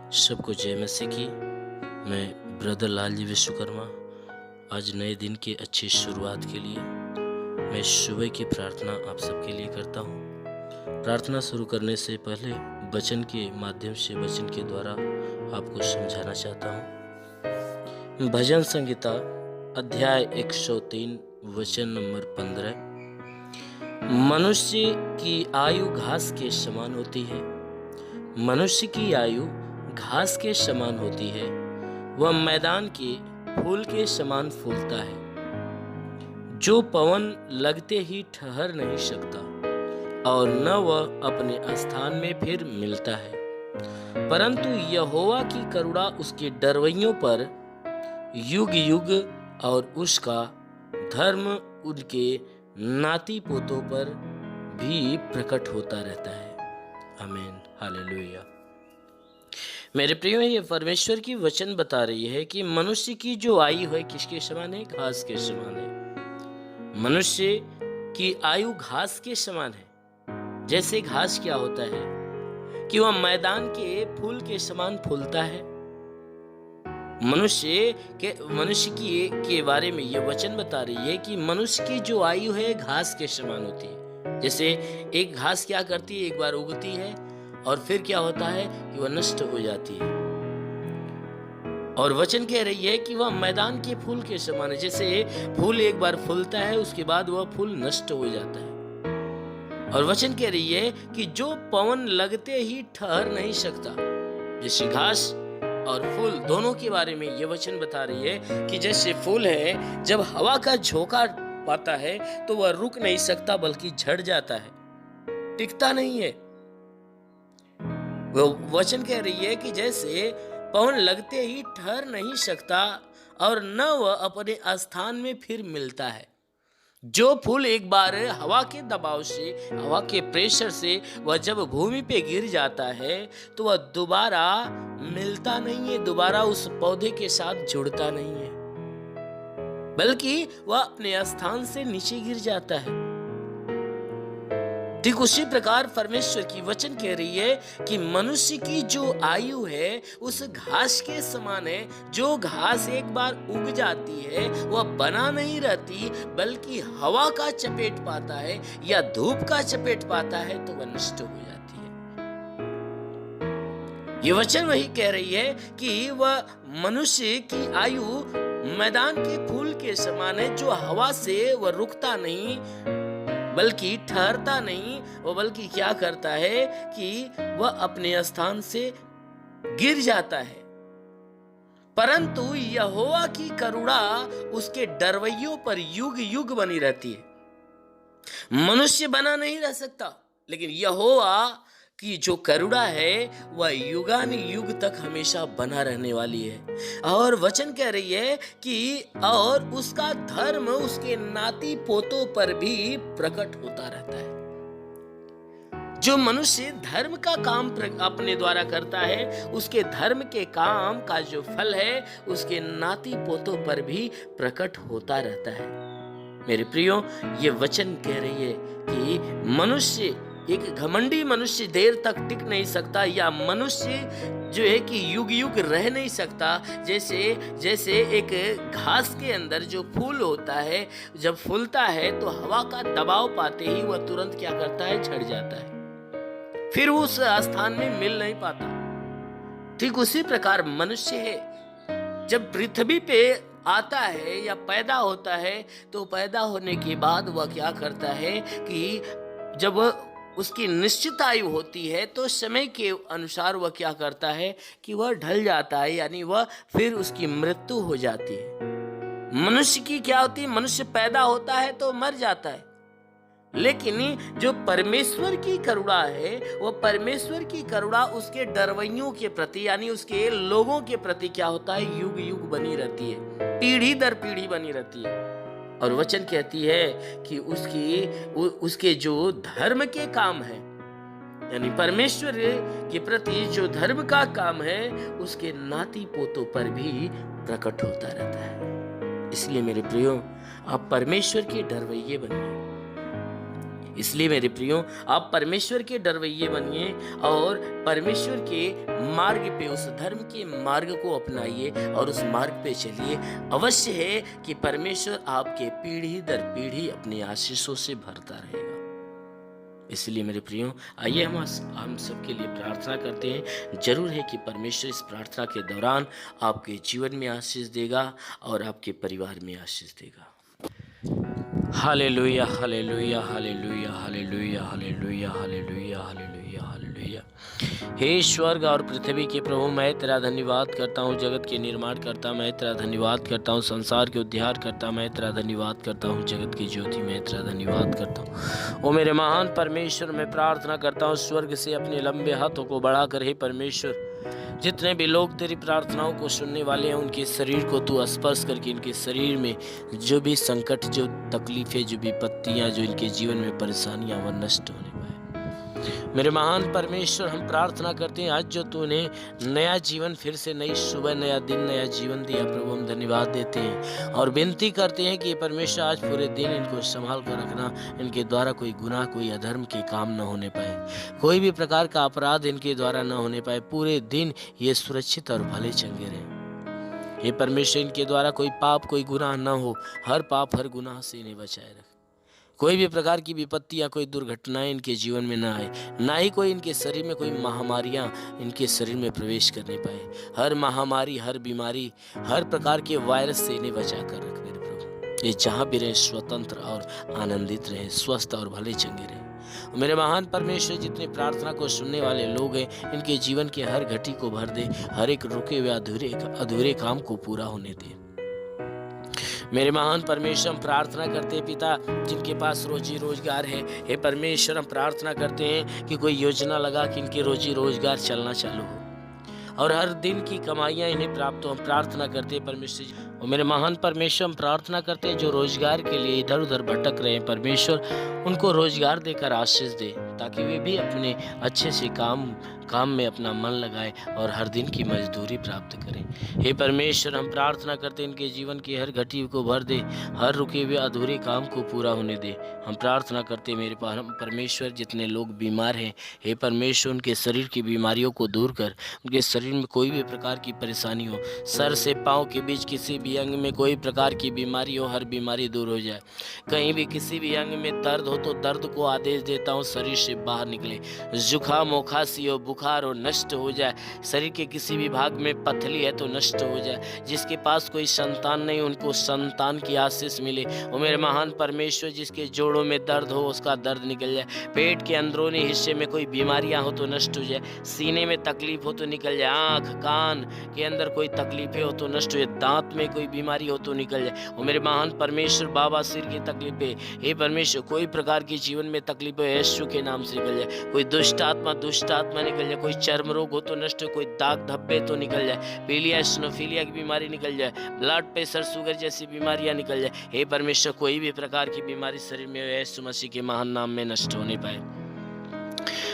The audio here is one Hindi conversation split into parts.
सबको जय मसीह की। मैं ब्रदर लालजी विश्वकर्मा आज नए दिन की अच्छी शुरुआत के लिए मैं सुबह की प्रार्थना आप सबके लिए करता हूँ। प्रार्थना शुरू करने से पहले वचन के माध्यम से वचन के द्वारा आपको समझाना चाहता हूँ। भजन संहिता अध्याय 103 वचन नंबर 15। मनुष्य की आयु घास के समान होती है। मनुष्य की आयु घास के समान होती है, वह मैदान के फूल के समान फूलता है, जो पवन लगते ही ठहर नहीं सकता और न वह अपने स्थान में फिर मिलता है। परंतु यहोवा की करुणा उसके डरवैयों पर युग युग और उसका धर्म उनके नाती पोतों पर भी प्रकट होता रहता है। आमीन, हालेलुया। मेरे प्रियो, ये परमेश्वर की वचन बता रही है कि मनुष्य की जो आयु है किसके समान है? घास के समान है। मनुष्य की आयु घास के समान है। जैसे घास क्या होता है कि वह मैदान के फूल के समान फूलता है। मनुष्य के बारे में यह वचन बता रही है कि मनुष्य की जो आयु है घास के समान होती है। जैसे एक घास क्या करती है, एक बार उगती है और फिर क्या होता है कि वह नष्ट हो जाती है। और वचन कह रही है कि वह मैदान के फूल के समान है। जैसे फूल एक बार फूलता है, उसके बाद वह फूल नष्ट हो जाता है। और वचन कह रही है कि जो पवन लगते ही ठहर नहीं सकता। जैसे घास और फूल दोनों के बारे में यह वचन बता रही है कि जैसे फूल है, जब हवा का झोंका पाता है तो वह रुक नहीं सकता बल्कि झड़ जाता है, टिकता नहीं है। वो वचन कह रही है कि जैसे पवन लगते ही ठहर नहीं सकता और न वह अपने स्थान में फिर मिलता है। जो फूल एक बार हवा के दबाव से, हवा के प्रेशर से वह जब भूमि पे गिर जाता है तो वह दोबारा मिलता नहीं है, दोबारा उस पौधे के साथ जुड़ता नहीं है, बल्कि वह अपने स्थान से नीचे गिर जाता है। ठीक उसी प्रकार परमेश्वर की वचन कह रही है कि मनुष्य की जो आयु है उस घास के समान है। जो घास एक बार उग जाती है वह बना नहीं रहती, बल्कि हवा का चपेट पाता है या धूप का चपेट पाता है तो वह नष्ट हो जाती है। ये वचन वही कह रही है कि वह मनुष्य की आयु मैदान के फूल के समान है, जो हवा से वह रुकता नहीं बल्कि ठहरता नहीं, वो बल्कि क्या करता है कि वह अपने स्थान से गिर जाता है। परंतु यहोवा की करुणा उसके डरवैयों पर युग युग बनी रहती है। मनुष्य बना नहीं रह सकता, लेकिन यहोवा की जो करुणा है वह युगानुयुग तक हमेशा बना रहने वाली है। और वचन कह रही है कि और उसका धर्म उसके नाती पोतों पर भी प्रकट होता रहता है। जो मनुष्य धर्म का काम अपने द्वारा करता है, उसके धर्म के काम का जो फल है उसके नाती पोतों पर भी प्रकट होता रहता है। मेरे प्रियो, ये वचन कह रही है कि मनुष्य, एक घमंडी मनुष्य देर तक टिक नहीं सकता, या मनुष्य जो है कि युग युग रह नहीं सकता। जैसे एक घास के अंदर जो फूल होता है, जब फूलता है तो हवा का दबाव पाते ही वह तुरंत क्या करता है, झड़ जाता है, फिर उस स्थान में मिल नहीं पाता। ठीक उसी प्रकार मनुष्य है, जब पृथ्वी पे आता है या पैदा होता है तो पैदा होने के बाद वह क्या करता है कि जब उसकी निश्चित आयु होती है तो समय के अनुसार वह क्या करता है कि वह ढल जाता है, यानी वह फिर उसकी मृत्यु हो जाती है। मनुष्य की क्या होती है, मनुष्य पैदा होता है तो मर जाता है, लेकिन जो परमेश्वर की करुणा है वह परमेश्वर की करुणा उसके डरवैयों के प्रति, यानी उसके लोगों के प्रति क्या होता है, युग युग बनी रहती है, पीढ़ी दर पीढ़ी बनी रहती है। और वचन कहती है कि उसके जो धर्म के काम है, यानी परमेश्वर के प्रति जो धर्म का काम है, उसके नाती पोतों पर भी प्रकट होता रहता है। इसलिए मेरे प्रियो, आप परमेश्वर के डरवैये बनिए। इसलिए मेरे प्रियो, आप परमेश्वर के डरवैये बनिए और परमेश्वर के मार्ग पे, उस धर्म के मार्ग को अपनाइए और उस मार्ग पे चलिए। अवश्य है कि परमेश्वर आपके पीढ़ी दर पीढ़ी अपनी आशीषों से भरता रहेगा। इसलिए मेरे प्रियो, आइए हम सबके लिए प्रार्थना करते हैं। जरूर है कि परमेश्वर इस प्रार्थना के दौरान आपके जीवन में आशीष देगा और आपके परिवार में आशीष देगा। हालेलुया, हालेलुया, हालेलुया, हालेलुया, हालेलुया, हालेलुया, हालेलुया, हालेलुया। हे स्वर्ग और पृथ्वी के प्रभु, मैं तेरा धन्यवाद करता हूँ। जगत के निर्माण करता मैं तेरा धन्यवाद करता हूँ। संसार के उद्धार करता मैं तेरा धन्यवाद करता हूँ। जगत की ज्योति मैं तेरा धन्यवाद करता हूँ। ओ मेरे महान परमेश्वर, मैं प्रार्थना करता हूँ स्वर्ग से अपने लंबे हाथों को बढ़ाकर, हे परमेश्वर, जितने भी लोग तेरी प्रार्थनाओं को सुनने वाले हैं, उनके शरीर को तू स्पर्श करके इनके शरीर में जो भी संकट, जो तकलीफें, जो विपत्तियां, जो इनके जीवन में परेशानियां, वह नष्ट होने पाए। मेरे महान परमेश्वर, हम प्रार्थना करते हैं आज जो तूने नया जीवन, फिर से नई सुबह, नया दिन, नया जीवन दिया प्रभु, हम धन्यवाद देते हैं और विनती करते हैं कि परमेश्वर आज पूरे दिन इनको संभाल कर रखना। इनके द्वारा कोई गुनाह, कोई अधर्म के काम न होने पाए, कोई भी प्रकार का अपराध इनके द्वारा न होने पाए। पूरे दिन ये सुरक्षित और भले चंगे रहें। हे परमेश्वर, इनके द्वारा कोई पाप, कोई गुनाह न हो। हर पाप, हर गुनाह से इन्हें बचाए रख। कोई भी प्रकार की विपत्तियां, कोई दुर्घटनाएं इनके जीवन में ना आए, ना ही कोई इनके शरीर में कोई महामारियां इनके शरीर में प्रवेश करने पाए। हर महामारी, हर बीमारी, हर प्रकार के वायरस से इन्हें बचा कर रख मेरे प्रभु। ये जहाँ भी रहे स्वतंत्र और आनंदित रहे, स्वस्थ और भले चंगे रहे। मेरे महान परमेश्वर, जितने प्रार्थना को सुनने वाले लोग हैं, इनके जीवन के हर घटी को भर दे। हर एक रुके हुए अधूरे काम को पूरा होने दे। मेरे महान परमेश्वर, हम प्रार्थना करते हैं पिता, जिनके पास रोजी रोजगार है, हे परमेश्वर, हम प्रार्थना करते हैं कि कोई योजना लगा कि इनके रोजी रोजगार चलना चालू हो और हर दिन की कमाइयां इन्हें प्राप्त हो। हम प्रार्थना करते हैं परमेश्वर, और मेरे महान परमेश्वर, हम प्रार्थना करते हैं जो रोजगार के लिए इधर उधर भटक रहे हैं, परमेश्वर उनको रोजगार देकर आशीष दे, ताकि वे भी अपने अच्छे से काम में अपना मन लगाए और हर दिन की मजदूरी प्राप्त करें। हे परमेश्वर, हम प्रार्थना करते हैं इनके जीवन की हर घटी को भर दे, हर रुके हुए अधूरे काम को पूरा होने दे। हम प्रार्थना करते हैं मेरे परमेश्वर, जितने लोग बीमार हैं, हे परमेश्वर, उनके शरीर की बीमारियों को दूर कर। उनके शरीर में कोई भी प्रकार की परेशानी हो, सर से पाँव के बीच किसी भी अंग में कोई प्रकार की बीमारी हो, हर बीमारी दूर हो जाए। कहीं भी किसी भी अंग में दर्द हो तो दर्द को आदेश देता हूँ शरीर से बाहर निकले। जुकाम हो, खांसी हो, बुखार हो, नष्ट हो जाए। शरीर के किसी भी भाग में पथली है तो नष्ट हो जाए। जिसके पास कोई संतान नहीं, उनको संतान की आशीष मिले। और मेरे महान परमेश्वर, जिसके जोड़ों में दर्द हो उसका दर्द निकल जाए। पेट के अंदरूनी हिस्से में कोई बीमारियां हो तो नष्ट हो जाए। सीने में तकलीफ हो तो निकल जाए। आँख, कान के अंदर कोई तकलीफें हो तो नष्ट हो जाए। दांत में कोई बीमारी हो तो निकल जाए। और मेरे महान परमेश्वर बाबा, सिर की तकलीफें, हे परमेश्वर, कोई प्रकार की जीवन में तकलीफें यीशु के नाम से निकल जाए। कोई दुष्ट आत्मा निकल जाए। कोई चर्म रोग हो तो नष्ट हो। कोई दाग धब्बे तो निकल जाए। पीलिया, स्नोफीलिया की बीमारी निकल जाए। ब्लड प्रेशर, शुगर जैसी बीमारियां निकल जाए। हे परमेश्वर, कोई भी प्रकार की बीमारी शरीर में यीशु मसीह के महान नाम में नष्ट होने पाए।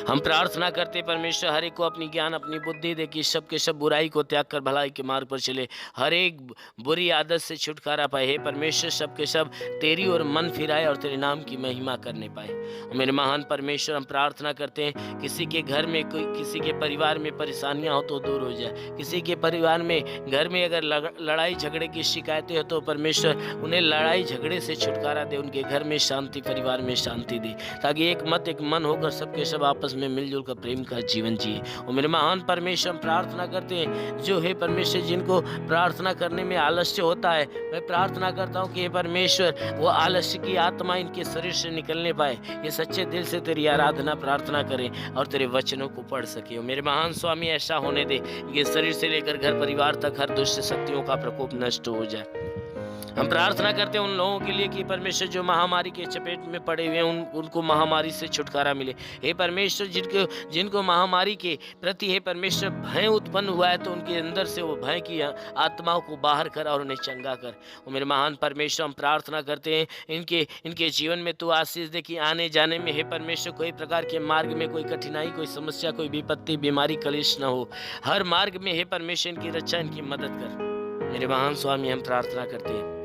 हम प्रार्थना करते परमेश्वर, हर एक को अपनी ज्ञान, अपनी बुद्धि दे कि सब के सब बुराई को त्याग कर भलाई के मार्ग पर चले। हर एक बुरी आदत से छुटकारा पाए। हे परमेश्वर, सब के सब तेरी ओर मन फिराए और तेरे नाम की महिमा करने पाए। मेरे महान परमेश्वर, हम प्रार्थना करते हैं किसी के घर में, कोई किसी के परिवार में परेशानियां हो तो दूर हो जाए। किसी के परिवार में, घर में अगर लड़ाई झगड़े की शिकायतें हो तो परमेश्वर उन्हें लड़ाई झगड़े से छुटकारा दे। उनके घर में शांति, परिवार में शांति दे, ताकि एक मत एक मन होकर सबके सब आपस में मिलजुल कर प्रेम का जीवन जिए। और मेरे महान परमेश्वर, हम प्रार्थना करते हैं जो है परमेश्वर, जिनको प्रार्थना करने में आलस्य होता है, मैं प्रार्थना करता हूँ कि हे परमेश्वर, वो आलस्य की आत्मा इनके शरीर से निकलने पाए। ये सच्चे दिल से तेरी आराधना प्रार्थना करें और तेरे वचनों को पढ़ सके। और मेरे महान स्वामी, ऐसा होने दे कि शरीर से लेकर घर परिवार तक हर दुष्ट शक्तियों का प्रकोप नष्ट हो जाए। हम प्रार्थना करते हैं उन लोगों के लिए कि परमेश्वर जो महामारी के चपेट में पड़े हुए हैं, उनको महामारी से छुटकारा मिले। हे परमेश्वर, जिनको महामारी के प्रति हे परमेश्वर भय उत्पन्न हुआ है, तो उनके अंदर से वो भय की आत्माओं को बाहर कर और उन्हें चंगा कर। और मेरे महान परमेश्वर, हम प्रार्थना करते हैं इनके जीवन में तू आशीष दे कि आने जाने में हे परमेश्वर कोई प्रकार के मार्ग में कोई कठिनाई, कोई समस्या, कोई विपत्ति, बीमारी, कलेश न हो। हर मार्ग में हे परमेश्वर इनकी रक्षा, इनकी मदद कर। मेरे महान स्वामी, हम प्रार्थना करते हैं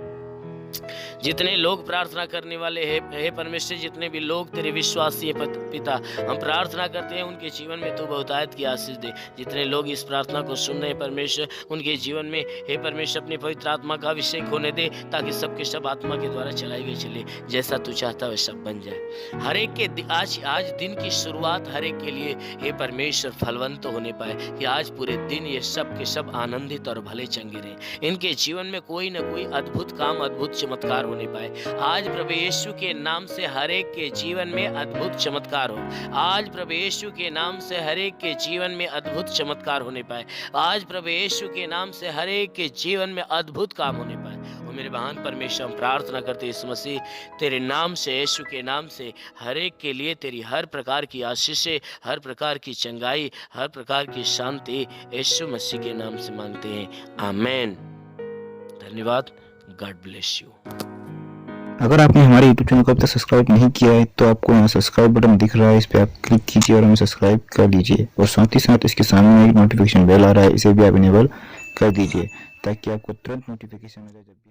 जितने लोग प्रार्थना करने वाले हैं, हे परमेश्वर, जितने भी लोग तेरे विश्वासी हैं पिता, हम प्रार्थना करते हैं उनके जीवन में तू बहुतायत की आशीष दे। जितने लोग इस प्रार्थना को सुन रहे हैं परमेश्वर, उनके जीवन में हे परमेश्वर अपनी पवित्र आत्मा का अभिषेक होने दे, ताकि सबके सब आत्मा के द्वारा चलाई गई चले, जैसा तू चाहता है सब बन जाए। हर एक के आज दिन की शुरुआत हर एक के लिए हे परमेश्वर फलवंत होने पाए, कि आज पूरे दिन ये सब के सब आनंदित और भले चंगे रहे। इनके जीवन में कोई ना कोई अद्भुत काम, अद्भुत चमत्कार होने पाए। आज प्रभु यीशु के नाम से हर एक के जीवन में अद्भुत चमत्कार हो। आज प्रभु यीशु के नाम से हर एक के जीवन में अद्भुत चमत्कार होने पाए। आज प्रभु यीशु के नाम से हर एक के जीवन में अद्भुत काम होने पाए। और मेरे महान परमेश्वर, हम प्रार्थना करते यीशु मसीह तेरे नाम से, यीशु के नाम से हर एक के लिए तेरी हर प्रकार की आशीषें, हर प्रकार की चंगाई, हर प्रकार की शांति यीशु मसीह के नाम से मांगते हैं। आमीन। धन्यवाद। God bless you. अगर आपने हमारे YouTube चैनल को अब तक सब्सक्राइब नहीं किया है तो आपको यहाँ सब्सक्राइब बटन दिख रहा है, इस पर आप क्लिक कीजिए और हमें सब्सक्राइब कर लीजिए। और साथ ही साथ इसके सामने एक नोटिफिकेशन बेल आ रहा है, इसे भी आप इनेबल कर दीजिए, ताकि आपको तुरंत नोटिफिकेशन मिले जब भी